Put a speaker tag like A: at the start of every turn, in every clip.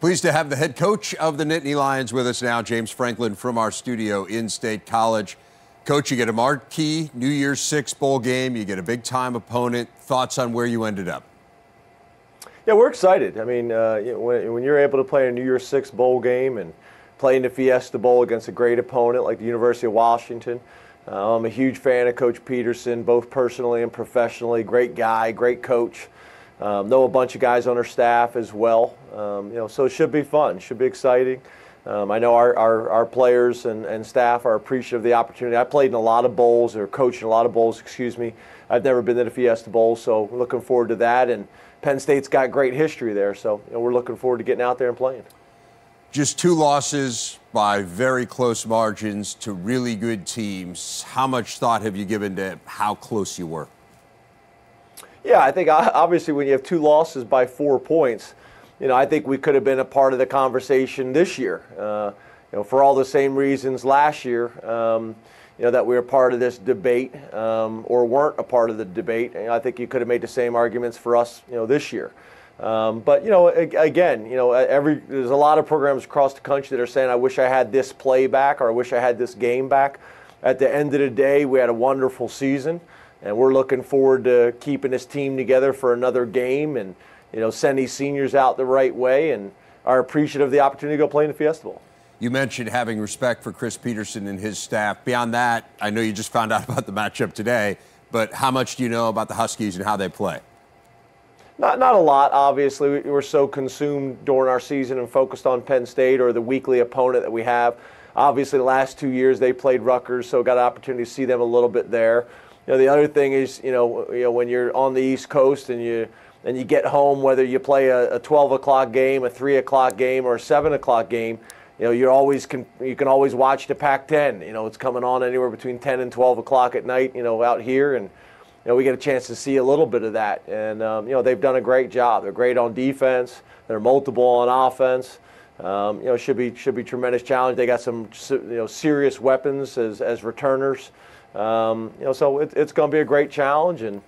A: Pleased to have the head coach of the Nittany Lions with us now, James Franklin, from our studio in State College. Coach, you get a marquee New Year's Six bowl game. You get a big-time opponent. Thoughts on where you ended up?
B: Yeah, we're excited. I mean, when you're able to play a New Year's Six bowl game and play in the Fiesta Bowl against a great opponent like the University of Washington, I'm a huge fan of Coach Peterson, both personally and professionally. Great guy, great coach. Know a bunch of guys on our staff as well. So it should be fun, should be exciting. I know our players and staff are appreciative of the opportunity. I played in a lot of bowls, or coached in a lot of bowls, excuse me. I've never been to the Fiesta Bowl, so we're looking forward to that. And Penn State's got great history there, so we're looking forward to getting out there and playing.
A: Just 2 losses by very close margins to really good teams. How much thought have you given to how close you were?
B: Yeah, I think obviously when you have 2 losses by 4 points, I think we could have been a part of the conversation this year. For all the same reasons last year, that we were part of this debate or weren't a part of the debate. I think you could have made the same arguments for us, this year. But again, there's a lot of programs across the country that are saying, I wish I had this play back, or I wish I had this game back. At the end of the day, we had a wonderful season. And we're looking forward to keeping this team together for another game and, send these seniors out the right way, and are appreciative of the opportunity to go play in the Fiesta Bowl.
A: You mentioned having respect for Chris Peterson and his staff. Beyond that, I know you just found out about the matchup today, but how much do you know about the Huskies and how they play?
B: Not a lot, obviously. We were so consumed during our season and focused on Penn State, or the weekly opponent that we have. Obviously, the last 2 years they played Rutgers, so got an opportunity to see them a little bit there. The other thing is, when you're on the East Coast and you get home, whether you play a 12 o'clock game, a 3 o'clock game, or a 7 o'clock game, you can always watch the Pac-10. It's coming on anywhere between 10 and 12 o'clock at night, out here, and we get a chance to see a little bit of that. And they've done a great job. They're great on defense. They're multiple on offense. Should be tremendous challenge. They got some serious weapons as returners. So it's going to be a great challenge, and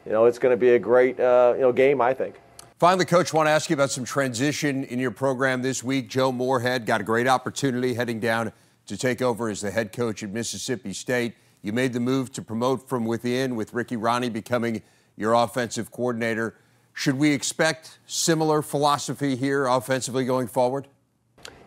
B: it's going to be a great game, I think.
A: Finally, Coach, want to ask you about some transition in your program this week. Joe Moorhead got a great opportunity heading down to take over as the head coach at Mississippi State. You made the move to promote from within, with Revsine becoming your offensive coordinator. Should we expect similar philosophy here offensively going forward?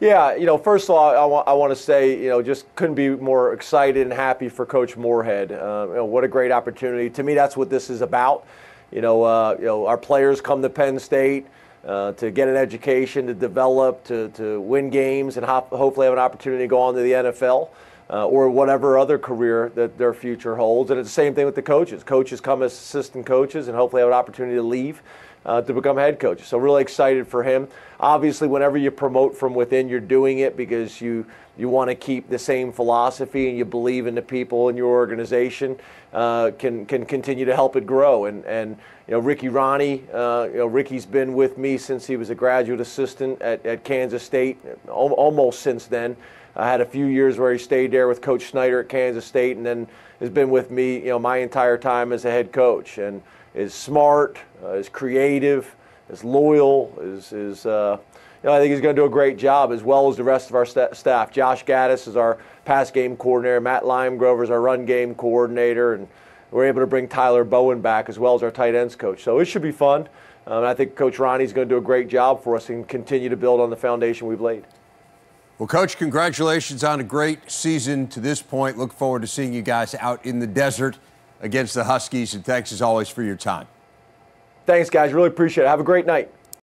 B: Yeah, first of all, I want to say, just couldn't be more excited and happy for Coach Moorhead. What a great opportunity. To me, that's what this is about. Our players come to Penn State to get an education, to develop, to win games, and hopefully have an opportunity to go on to the NFL or whatever other career that their future holds. And it's the same thing with the coaches. Coaches come as assistant coaches and hopefully have an opportunity to leave to become head coaches. So really excited for him. Obviously, whenever you promote from within, you're doing it because you want to keep the same philosophy, and you believe in the people in your organization can continue to help it grow. And Revsine, Ricky's been with me since he was a graduate assistant at Kansas State, almost since then. I had a few years where he stayed there with Coach Snyder at Kansas State, and then has been with me, my entire time as a head coach. And is smart, is creative, is loyal, I think he's going to do a great job, as well as the rest of our staff. Josh Gaddis is our pass game coordinator. Matt Limegrover is our run game coordinator. And we're able to bring Tyler Bowen back, as well as our tight ends coach. So it should be fun. And I think Coach Ronnie's going to do a great job for us and continue to build on the foundation we've laid.
A: Well, Coach, congratulations on a great season to this point. Look forward to seeing you guys out in the desert against the Huskies. And thanks, as always, for your time.
B: Thanks, guys. Really appreciate it. Have a great night.